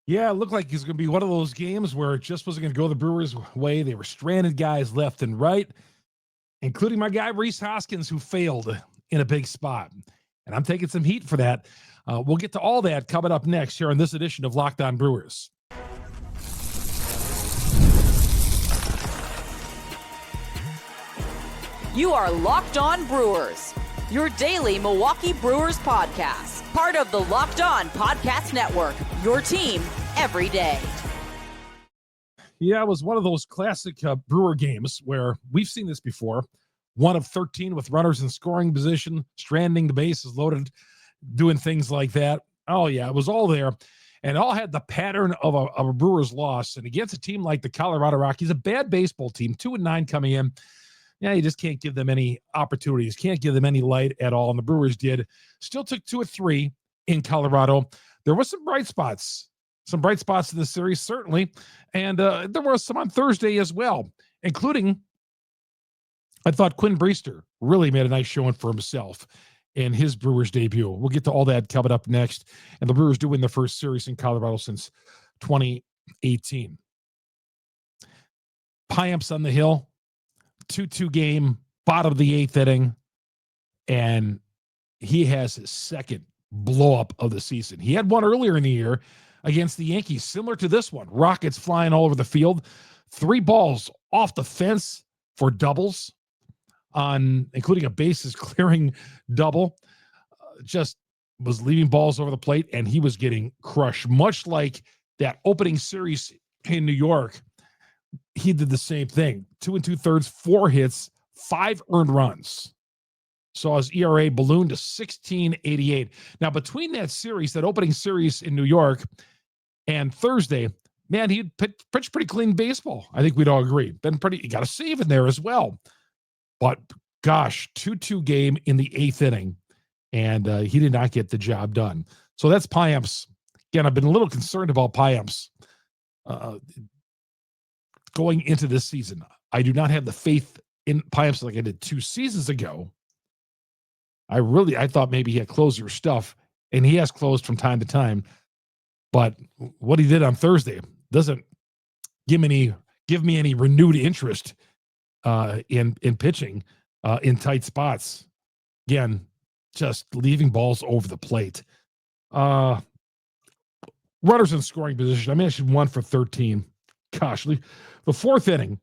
Yeah, it looked like it's going to be one of those games where it just wasn't going to go the Brewers' way. They were stranded guys left and right, including my guy, Rhys Hoskins, who failed in a big spot. And I'm taking some heat for that. We'll get to all that coming up next here on this edition of Locked On Brewers. You are Locked On Brewers, your daily Milwaukee Brewers podcast. Part of the Locked On Podcast Network, your team every day. Yeah, it was one of those classic Brewer games where we've seen this before. 1 of 13 with runners in scoring position, stranding the bases loaded, doing things like that. Oh, yeah, it was all there. And it all had the pattern of a Brewers loss. And against a team like the Colorado Rockies, a bad baseball team, 2-9 coming in. Yeah, you just can't give them any opportunities, can't give them any light at all. And the Brewers did. Still took 2 of 3 in Colorado. There was some bright spots in the series, certainly. And there were some on Thursday as well, including, I thought Quinn Brister really made a nice showing for himself in his Brewers debut. We'll get to all that coming up next. And the Brewers do win their first series in Colorado since 2018. Piamps on the hill. 2-2 game, bottom of the 8th inning, and he has his second blow-up of the season. He had one earlier in the year against the Yankees, similar to this one. Rockets flying all over the field. 3 balls off the fence for doubles, including a bases-clearing double. Just was leaving balls over the plate, and he was getting crushed, much like that opening series in New York. He did the same thing. 2 2/3, 4 hits, 5 earned runs. Saw his ERA balloon to 16.88. Now, between that series, that opening series in New York and Thursday, man, he pitched pretty clean baseball. I think we'd all agree. He got a save in there as well. But gosh, 2-2 game in the 8th inning, and he did not get the job done. So that's Piamps. Again, I've been a little concerned about Piamps going into this season. I do not have the faith in Piamps like I did 2 seasons ago. I thought maybe he had closer stuff, and he has closed from time to time. But what he did on Thursday doesn't give me any renewed interest in pitching in tight spots. Again, just leaving balls over the plate. Runners in scoring position. I mentioned 1 for 13. Gosh, the 4th inning,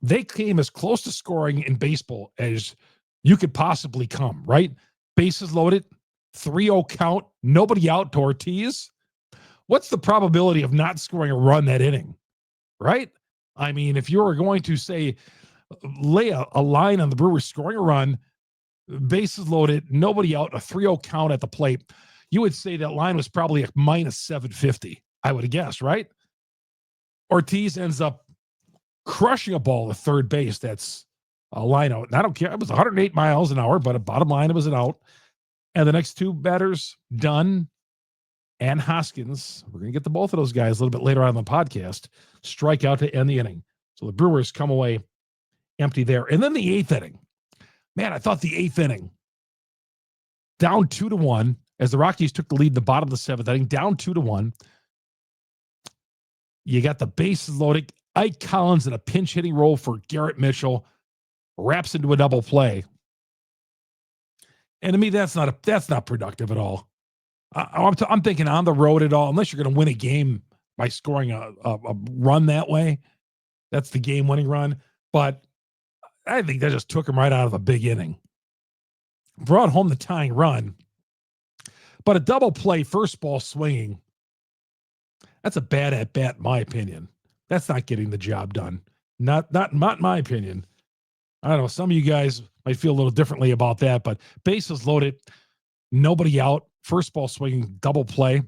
they came as close to scoring in baseball as you could possibly come, right? Bases loaded, 3-0 count, nobody out to Ortiz. What's the probability of not scoring a run that inning, right? I mean, if you were going to say, lay a line on the Brewers scoring a run, bases loaded, nobody out, a 3-0 count at the plate, you would say that line was probably a minus 750, I would guess, right? Ortiz ends up crushing a ball at third base. That's a line out. And I don't care. It was 108 miles an hour, but bottom line, it was an out. And the next 2 batters, Dunn and Hoskins, we're going to get to both of those guys a little bit later on in the podcast, strike out to end the inning. So the Brewers come away empty there. And then the 8th inning. Man, I thought the 8th inning, down 2-1, as the Rockies took the lead in the bottom of the 7th inning, down 2-1. You got the bases loaded. Ike Collins in a pinch hitting role for Garrett Mitchell, wraps into a double play. And to me, that's not productive at all. I'm thinking on the road at all, unless you're going to win a game by scoring a run that way. That's the game-winning run. But I think that just took him right out of a big inning. Brought home the tying run. But a double play, first ball swinging, that's a bad at bat, in my opinion. That's not getting the job done. Not my opinion. I don't know. Some of you guys might feel a little differently about that, but bases loaded, nobody out, first ball swinging, double play.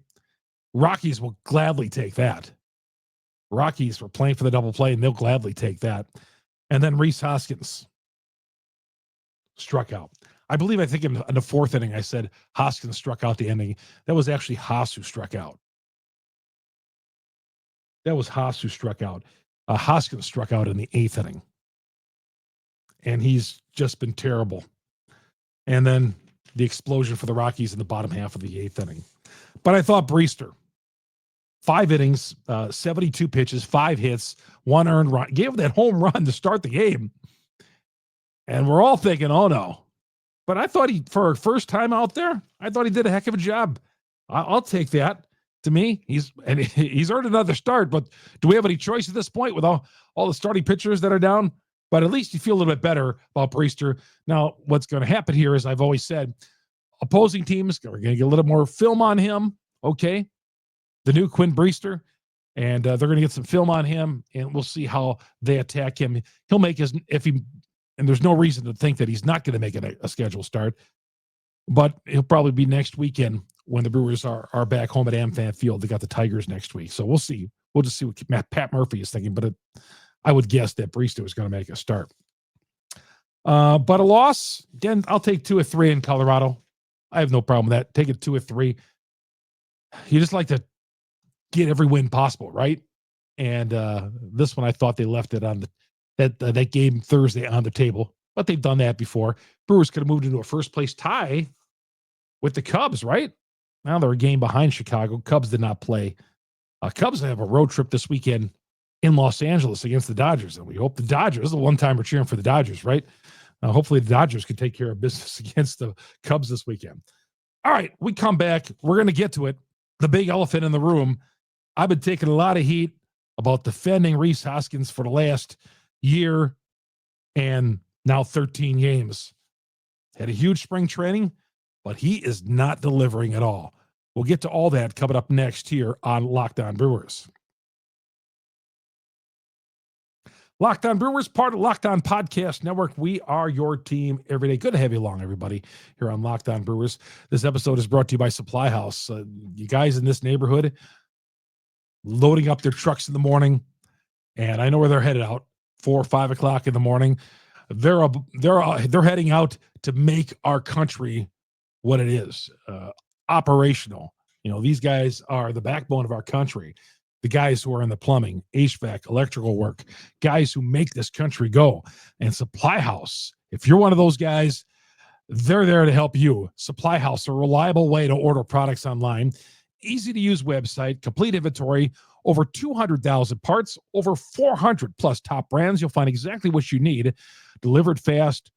Rockies will gladly take that. Rockies were playing for the double play, and they'll gladly take that. And then Rhys Hoskins struck out. I think in the 4th inning, I said Hoskins struck out the ending. That was actually Haas who struck out. Hoskins struck out in the 8th inning. And he's just been terrible. And then the explosion for the Rockies in the bottom half of the 8th inning. But I thought Brister 5 innings, 72 pitches, 5 hits, 1 earned run. Gave him that home run to start the game. And we're all thinking, oh no. But I thought for a first time out there, I thought he did a heck of a job. I'll take that. To me, he's earned another start, but do we have any choice at this point with all the starting pitchers that are down? But at least you feel a little bit better about Priester. Now, what's going to happen here is, I've always said, opposing teams are going to get a little more film on him, okay? The new Quinn Priester, and they're going to get some film on him, and we'll see how they attack him. He'll make his, and there's no reason to think that he's not going to make a scheduled start, but he'll probably be next weekend when the Brewers are back home at AmFam Field. They got the Tigers next week. So we'll see. We'll just see what Pat Murphy is thinking, but I would guess that Priester is going to make a start. But a loss, again, I'll take 2 or 3 in Colorado. I have no problem with that. Take it 2 or 3. You just like to get every win possible, right? And this one, I thought they left it on that game Thursday on the table, but they've done that before. Brewers could have moved into a first-place tie with the Cubs, right? Now they're a game behind Chicago. Cubs did not play. Cubs have a road trip this weekend in Los Angeles against the Dodgers, and we hope the Dodgers, the one time we're cheering for the Dodgers, right? Hopefully the Dodgers can take care of business against the Cubs this weekend. All right, we come back. We're going to get to it. The big elephant in the room. I've been taking a lot of heat about defending Rhys Hoskins for the last year and now 13 games. Had a huge spring training, but he is not delivering at all. We'll get to all that coming up next here on Locked On Brewers. Locked On Brewers, part of Locked On Podcast Network. We are your team every day. Good to have you along, everybody, here on Locked On Brewers. This episode is brought to you by Supply House. You guys in this neighborhood loading up their trucks in the morning, and I know where they're headed out, 4 or 5 o'clock in the morning. They're heading out to make our country what it is, operational. You know, these guys are the backbone of our country. The guys who are in the plumbing, HVAC, electrical work, guys who make this country go. And Supply House, if you're one of those guys, they're there to help you. Supply House, a reliable way to order products online, easy to use website, complete inventory, over 200,000 parts, over 400 plus top brands. You'll find exactly what you need, delivered fast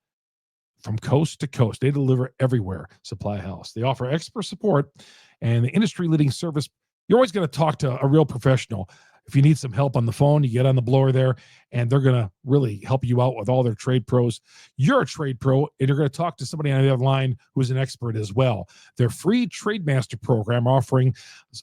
from coast to coast. They deliver everywhere. Supply House. They offer expert support and the industry-leading service. You're always going to talk to a real professional. If you need some help on the phone, you get on the blower there, and they're going to really help you out with all their trade pros. You're a trade pro, and you're going to talk to somebody on the other line who's an expert as well. Their free Trade Master program offering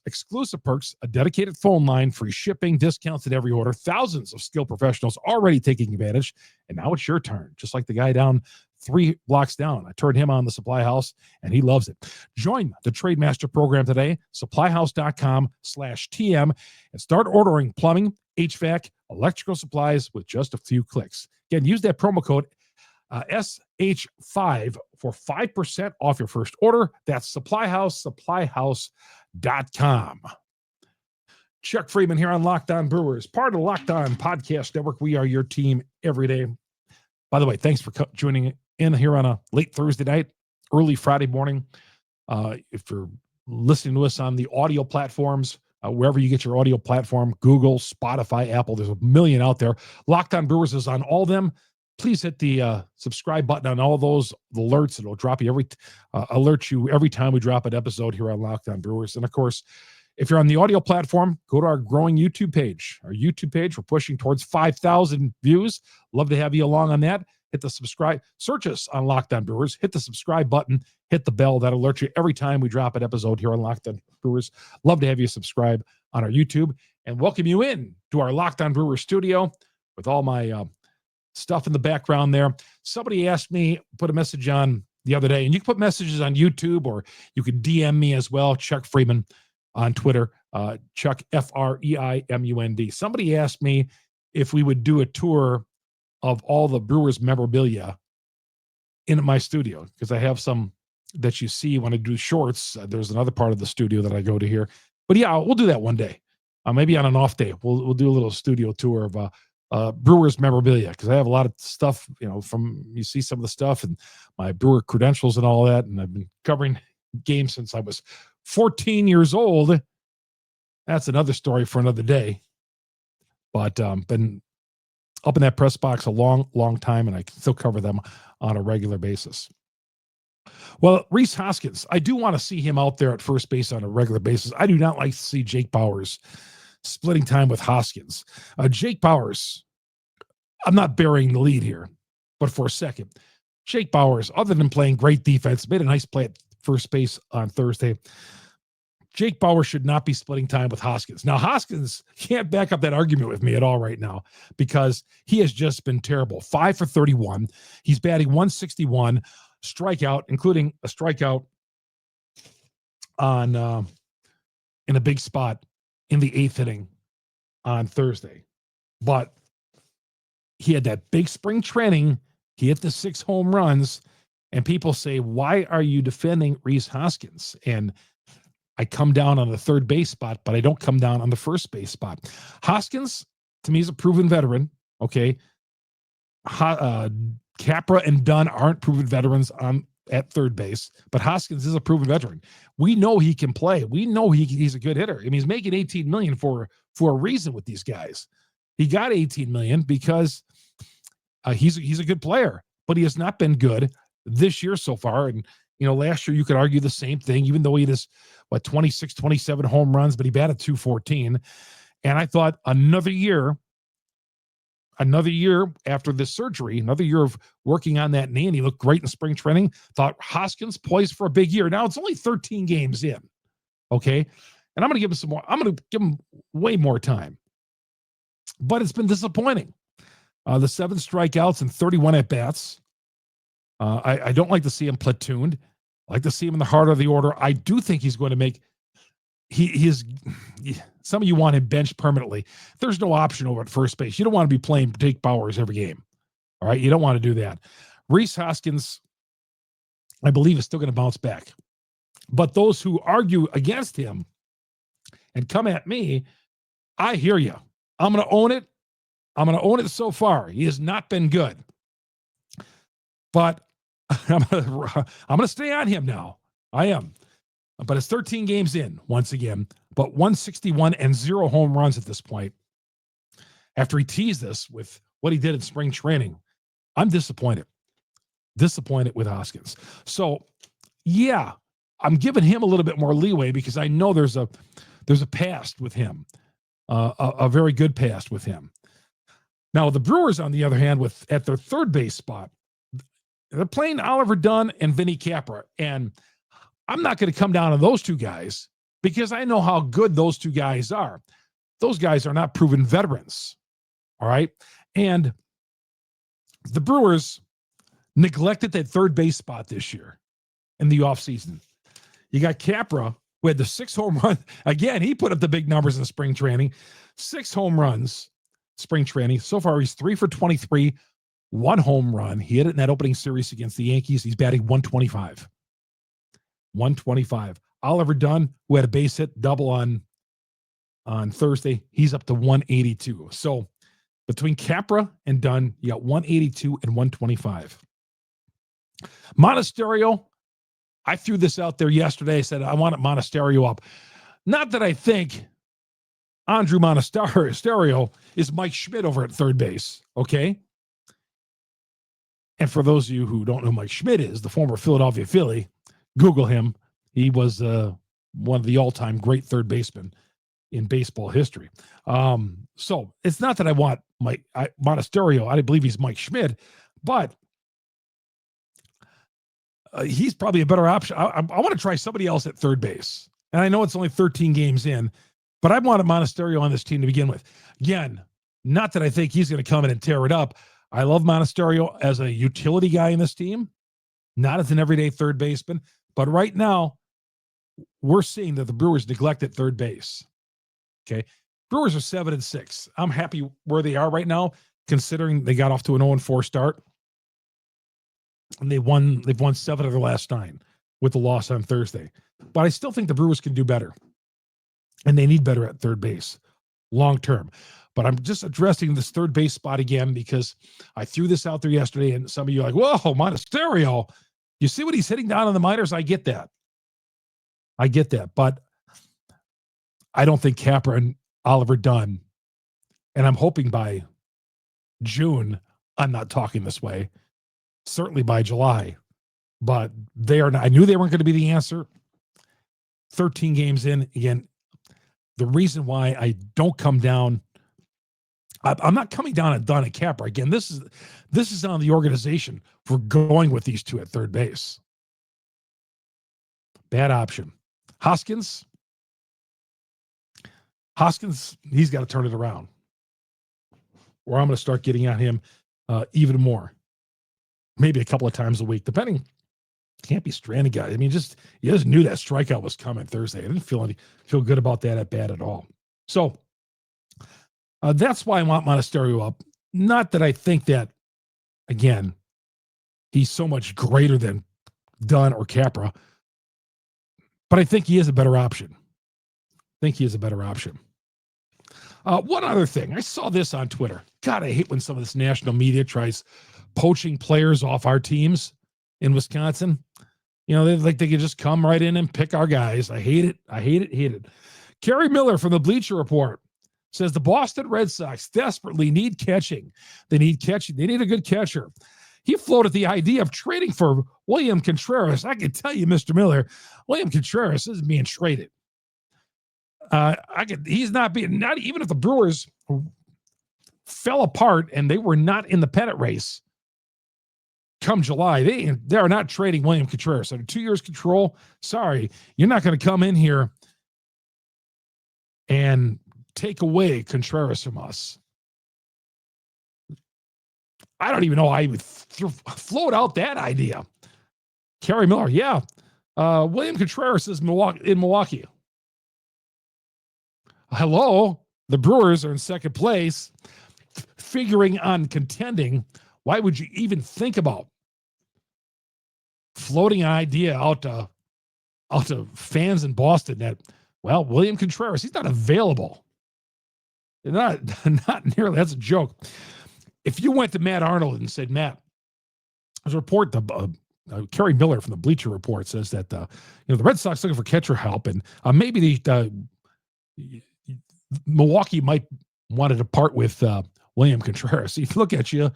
exclusive perks, a dedicated phone line, free shipping, discounts at every order, thousands of skilled professionals already taking advantage, and now it's your turn, just like the guy down 3 blocks down. I turned him on the Supply House, and he loves it. Join the Trade Master program today, supplyhouse.com/TM, and start ordering plumbing, HVAC, electrical supplies with just a few clicks. Again, use that promo code SH5 for 5% off your first order. That's supplyhouse.com. Chuck Freeman here on Locked On Brewers, part of the Locked On Podcast Network. We are your team every day. By the way, thanks for joining in here on a late Thursday night, early Friday morning. If you're listening to us on the audio platforms, wherever you get your audio platform, Google, Spotify, Apple, there's a million out there. Locked On Brewers is on all of them. Please hit the subscribe button on all those alerts. It'll drop you alert you every time we drop an episode here on Locked On Brewers. And of course, if you're on the audio platform, go to our growing YouTube page. Our YouTube page, we're pushing towards 5,000 views. Love to have you along on that. Hit the subscribe. Search us on Locked On Brewers. Hit the subscribe button. Hit the bell. That'll alert you every time we drop an episode here on Locked On Brewers. Love to have you subscribe on our YouTube and welcome you in to our Locked On Brewers studio with all my stuff in the background there. Somebody asked me, put a message on the other day, and you can put messages on YouTube or you can DM me as well, Chuck Freeman on Twitter, Chuck FREIMUND. Somebody asked me if we would do a tour of all the Brewers memorabilia in my studio, because I have some that you see when I do shorts. There's another part of the studio that I go to here. But yeah, we'll do that one day. Maybe on an off day, we'll do a little studio tour of Brewers memorabilia, because I have a lot of stuff, you see some of the stuff and my Brewer credentials and all that. And I've been covering games since I was 14 years old. that's another story for another day. But been up in that press box a long, long time, and I can still cover them on a regular basis. Well, Rhys Hoskins, I do want to see him out there at first base on a regular basis. I do not like to see Jake Bauers splitting time with Hoskins. Jake Bauers, I'm not burying the lead here, but for a second, Jake Bauers, other than playing great defense, made a nice play at first base on Thursday. Jake Bauers should not be splitting time with Hoskins. Now, Hoskins can't back up that argument with me at all right now because he has just been terrible. 5 for 31. He's batting 161, strikeout, including a strikeout on in a big spot in the 8th inning on Thursday. But he had that big spring training. He hit the 6 home runs, and people say, why are you defending Rhys Hoskins? And I come down on the third base spot, but I don't come down on the first base spot. Hoskins, to me, is a proven veteran. Okay. Capra and Dunn aren't proven veterans at third base, but Hoskins is a proven veteran. We know he can play. We know he's a good hitter. I mean, he's making $18 million for a reason with these guys. He got $18 million because he's a good player, but he has not been good this year so far. And last year you could argue the same thing, even though he had 26, 27 home runs, but he batted .214. And I thought another year after this surgery, another year of working on that knee, and he looked great in spring training. Thought Hoskins poised for a big year. Now it's only 13 games in, okay? And I'm going to give him some more. I'm going to give him way more time. But it's been disappointing. The 7 strikeouts and 31 at-bats. I don't like to see him platooned. I like to see him in the heart of the order. I do think he's going to make some of you want him benched permanently. There's no option over at first base. You don't want to be playing Jake Bauers every game. All right. You don't want to do that. Rhys Hoskins, I believe, is still going to bounce back. But those who argue against him and come at me, I hear you. I'm going to own it. I'm going to own it so far. He has not been good. But I'm going to stay on him now. I am. But it's 13 games in, once again. But 161 and 0 home runs at this point. After he teased us with what he did in spring training, I'm disappointed. Disappointed with Hoskins. So, yeah, I'm giving him a little bit more leeway because I know there's a past with him, a very good past with him. Now, the Brewers, on the other hand, at their third base spot, they're playing Oliver Dunn and Vinny Capra. And I'm not going to come down on those two guys because I know how good those two guys are. Those guys are not proven veterans. All right. And the Brewers neglected that third base spot this year in the offseason. You got Capra, who had the 6 home runs. Again, he put up the big numbers in spring training. 6 home runs, spring training. So far, he's 3 for 23, 1 home run. He hit it in that opening series against the Yankees. He's batting 125. 125. Oliver Dunn, who had a base hit double on Thursday, he's up to 182. So between Capra and Dunn, you got 182 and 125. Monasterio, I threw this out there yesterday. I said I wanted Monasterio up. Not that I think Andrew Monasterio is Mike Schmidt over at third base, okay? And for those of you who don't know who Mike Schmidt is, the former Philadelphia Philly, Google him. He was one of the all-time great third basemen in baseball history. So it's not that I want Monasterio. I believe he's Mike Schmidt, but he's probably a better option. I want to try somebody else at third base. And I know it's only 13 games in, but I wanted Monasterio on this team to begin with. Again, not that I think he's going to come in and tear it up. I love Monasterio as a utility guy in this team, not as an everyday third baseman. But right now, we're seeing that the Brewers neglected third base. Okay. Brewers are 7-6. I'm happy where they are right now, considering they got off to an 0-4 start. And they've won 7 of their last 9 with the loss on Thursday. But I still think the Brewers can do better. And they need better at third base long term. But I'm just addressing this third base spot again because I threw this out there yesterday, and some of you are like, whoa, Monasterio. You see what he's hitting down in the minors? I get that. But I don't think Capra and Oliver Dunn, and I'm hoping by June, I'm not talking this way, certainly by July, but they are not. I knew they weren't going to be the answer. 13 games in, again, the reason why I don't come down, I'm not coming down on Dunn and Capra. Again, this is on the organization for going with these two at third base. Bad option. Hoskins, he's got to turn it around. Or I'm going to start getting at him even more. Maybe a couple of times a week, depending. Can't be stranded, guys. I mean, you just knew that strikeout was coming Thursday. I didn't feel good about that at bat at all. So that's why I want Monasterio up. Not that I think that, again, he's so much greater than Dunn or Capra, but I think he is a better option. One other thing. I saw this on Twitter. God, I hate when some of this national media tries poaching players off our teams in Wisconsin. You know, they can just come right in and pick our guys. I hate it. Kerry Miller from the Bleacher Report says the Boston Red Sox desperately need catching. They need catching. They need a good catcher. He floated the idea of trading for William Contreras. I can tell you, Mr. Miller, William Contreras isn't being traded. He's not even if the Brewers fell apart and they were not in the pennant race come July, they are not trading William Contreras. Under 2 years control, sorry, you're not going to come in here and take away Contreras from us. I don't even know how I would float out that idea. Kerry Miller, yeah. William Contreras is in Milwaukee. Hello, the Brewers are in second place, figuring on contending. Why would you even think about floating an idea out to fans in Boston that, well, William Contreras, he's not available. Not nearly. That's a joke. If you went to Matt Arnold and said, Matt, there's a report, Kerry Miller from the Bleacher Report says that the Red Sox looking for catcher help, and maybe Milwaukee might want to part with William Contreras. He'd look at you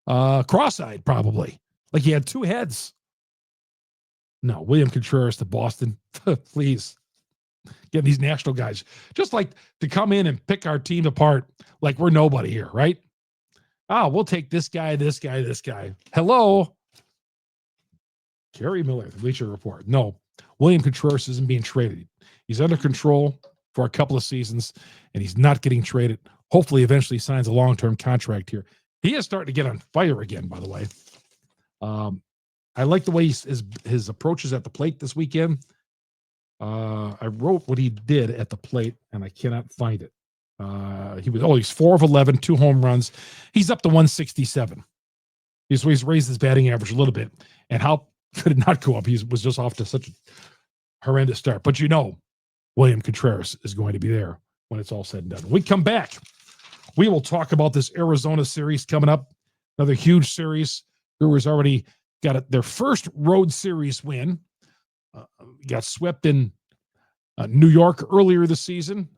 cross-eyed, probably, like he had two heads. No, William Contreras to Boston, please. Get these national guys just like to come in and pick our team apart like we're nobody here, right? We'll take this guy. Hello, Kerry Miller, the Bleacher Report. No, William Contreras isn't being traded. He's under control for a couple of seasons, and he's not getting traded. Hopefully, eventually signs a long-term contract here. He is starting to get on fire again, by the way. I like the way his approaches at the plate this weekend. I wrote what he did at the plate, and I cannot find it. He's 4 of 11, 2 home runs. He's up to 167. He's raised his batting average a little bit. And how could it not go up? He was just off to such a horrendous start. But William Contreras is going to be there when it's all said and done. When we come back, we will talk about this Arizona series coming up. Another huge series. Brewers already got their first road series win. Got swept in New York earlier this season.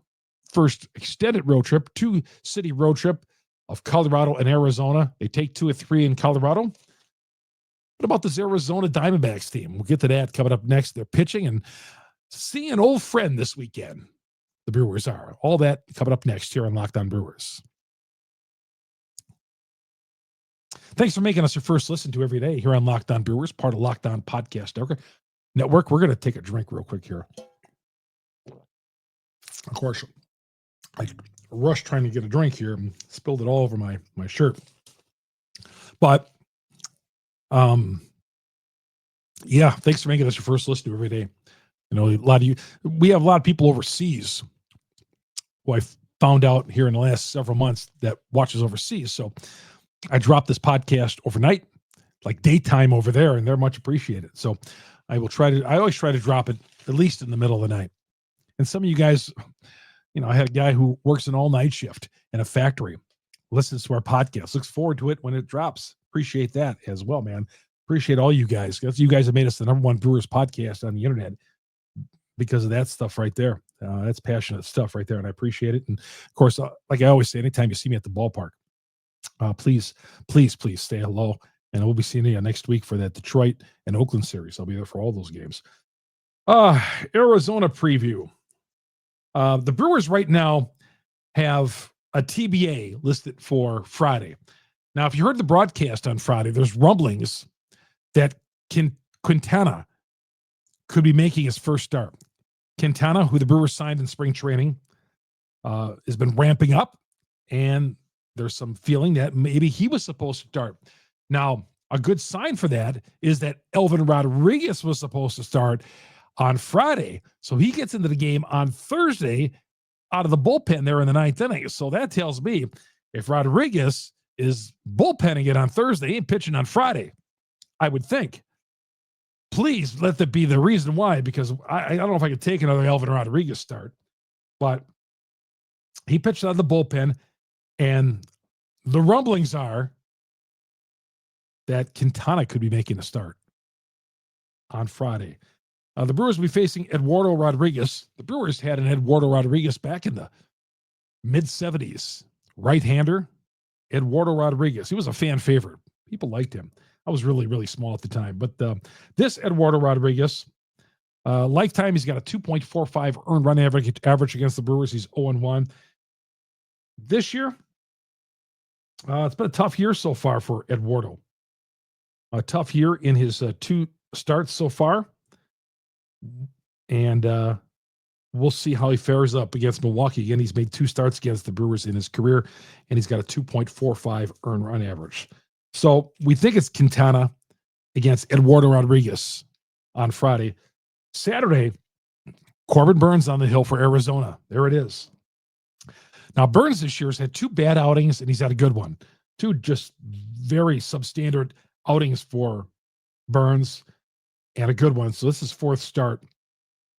First extended road trip, 2-city road trip of Colorado and Arizona. They take 2 of 3 in Colorado. What about this Arizona Diamondbacks team? We'll get to that coming up next. They're pitching and seeing an old friend this weekend. The Brewers are. All that coming up next here on Locked On Brewers. Thanks for making us your first listen to every day here on Locked On Brewers, part of Locked On Podcast Network. We're going to take a drink real quick here. Of course, I rushed trying to get a drink here and spilled it all over my shirt. But, yeah, thanks for making us your first listen to every day. We have a lot of people overseas who I found out here in the last several months that watches overseas. So I dropped this podcast overnight, like daytime over there, and they're much appreciated. So I always try to drop it at least in the middle of the night. And some of you guys, I had a guy who works an all-night shift in a factory, listens to our podcast, looks forward to it when it drops. Appreciate that as well, man. Appreciate all you guys. You guys have made us the #1 Brewers podcast on the internet. because of that stuff right there. That's passionate stuff right there, and I appreciate it. And of course, like I always say, anytime you see me at the ballpark, please stay hello. And we'll be seeing you next week for that Detroit and Oakland series. I'll be there for all those games. Arizona preview. The Brewers right now have a TBA listed for Friday. Now, if you heard the broadcast on Friday, there's rumblings that Quintana could be making his first start. Quintana, who the Brewers signed in spring training, has been ramping up, and there's some feeling that maybe he was supposed to start. Now, a good sign for that is that Elvin Rodriguez was supposed to start on Friday. So he gets into the game on Thursday out of the bullpen there in the ninth inning. So that tells me if Rodriguez is bullpenning it on Thursday and pitching on Friday, I would think. Please let that be the reason why, because I don't know if I could take another Elvin Rodriguez start. But he pitched out of the bullpen, and the rumblings are that Quintana could be making a start on Friday. The Brewers will be facing Eduardo Rodriguez. The Brewers had an Eduardo Rodriguez back in the mid-70s. Right-hander, Eduardo Rodriguez. He was a fan favorite. People liked him. I was really, really small at the time. But this Eduardo Rodriguez, lifetime, he's got a 2.45 earned run average against the Brewers. He's 0-1. This year, it's been a tough year so far for Eduardo. A tough year in his 2 starts so far. And we'll see how he fares up against Milwaukee. Again, he's made 2 starts against the Brewers in his career, and he's got a 2.45 earned run average. So we think it's Quintana against Eduardo Rodriguez on Friday. Saturday, Corbin Burnes on the hill for Arizona. There it is. Now, Burnes this year has had 2 bad outings, and he's had a good one. 2 just very substandard outings for Burnes and a good one. So this is 4th start.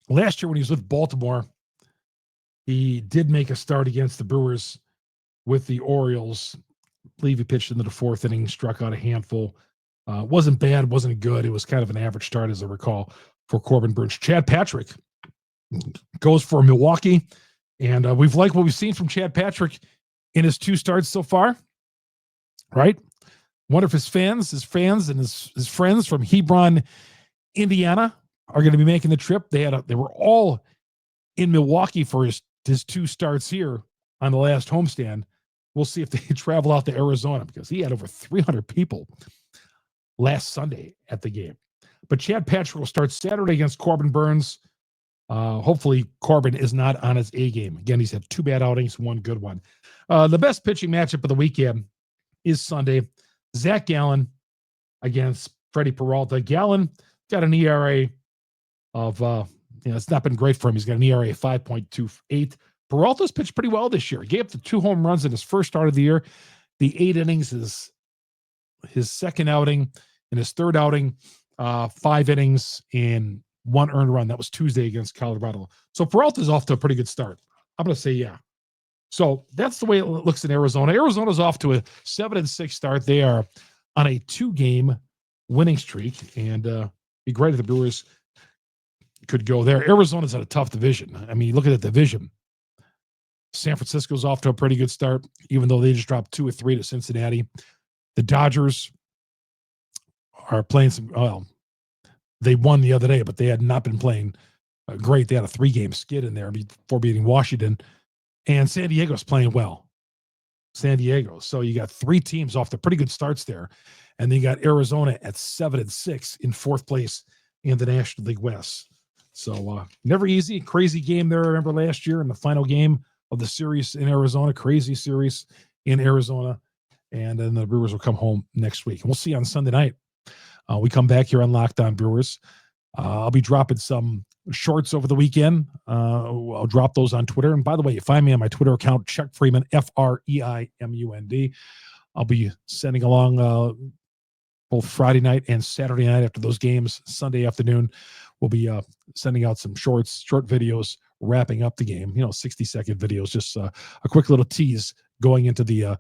Last year when he was with Baltimore, he did make a start against the Brewers with the Orioles. I believe he pitched into the 4th inning, struck out a handful. Wasn't bad, wasn't good. It was kind of an average start, as I recall, for Corbin Burnes. Chad Patrick goes for Milwaukee, and we've liked what we've seen from Chad Patrick in his 2 starts so far, right? One of his fans and his friends from Hebron, Indiana, are going to be making the trip. They were all in Milwaukee for his 2 starts here on the last homestand. We'll see if they travel out to Arizona, because he had over 300 people last Sunday at the game. But Chad Patrick will start Saturday against Corbin Burnes. Hopefully Corbin is not on his A game. Again, he's had 2 bad outings, 1 good one. The best pitching matchup of the weekend is Sunday. Zach Gallen against Freddie Peralta. Gallen got an ERA of, it's not been great for him. He's got an ERA of 5.28. Peralta's pitched pretty well this year. He gave up the 2 home runs in his first start of the year. The 8 innings is his second outing. In his 3rd outing, 5 innings in 1 earned run. That was Tuesday against Colorado. So Peralta's off to a pretty good start. I'm going to say yeah. So that's the way it looks in Arizona. Arizona's off to a 7-6 start. They are on a 2-game winning streak, and be great if the Brewers could go there. Arizona's at a tough division. I mean, look at the division. San Francisco's off to a pretty good start, even though they just dropped 2 or 3 to Cincinnati. The Dodgers are playing they won the other day, but they had not been playing great. They had a 3-game skid in there before beating Washington. And San Diego's playing well. San Diego. So you got 3 teams off to pretty good starts there. And then you got Arizona at 7-6 in 4th place in the National League West. So never easy. Crazy game there. I remember last year in the final game of the series in Arizona. Crazy series in Arizona. And then the Brewers will come home next week. And we'll see you on Sunday night. We come back here on Locked On Brewers. I'll be dropping some shorts over the weekend. I'll drop those on Twitter. And by the way, you find me on my Twitter account, Chuck Freeman, Freimund. I'll be sending along both Friday night and Saturday night after those games. Sunday afternoon, we'll be sending out some short videos wrapping up the game. 60-second videos, just a quick little tease going into the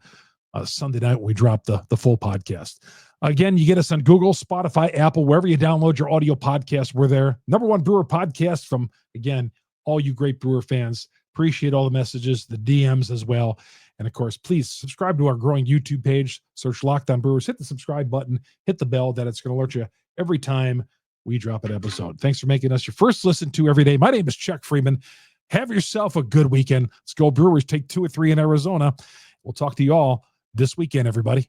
Sunday night when we drop the full podcast. Again, you get us on Google, Spotify, Apple, wherever you download your audio podcast. We're there. #1 Brewer podcast from, again, all you great Brewer fans. Appreciate all the messages, the DMs as well. And of course, please subscribe to our growing YouTube page. Search Locked On Brewers. Hit the subscribe button. Hit the bell. That it's going to alert you every time we drop an episode. Thanks for making us your first listen to every day. My name is Chuck Freeman. Have yourself a good weekend. Let's go Brewers. Take 2 or 3 in Arizona. We'll talk to you all this weekend, everybody.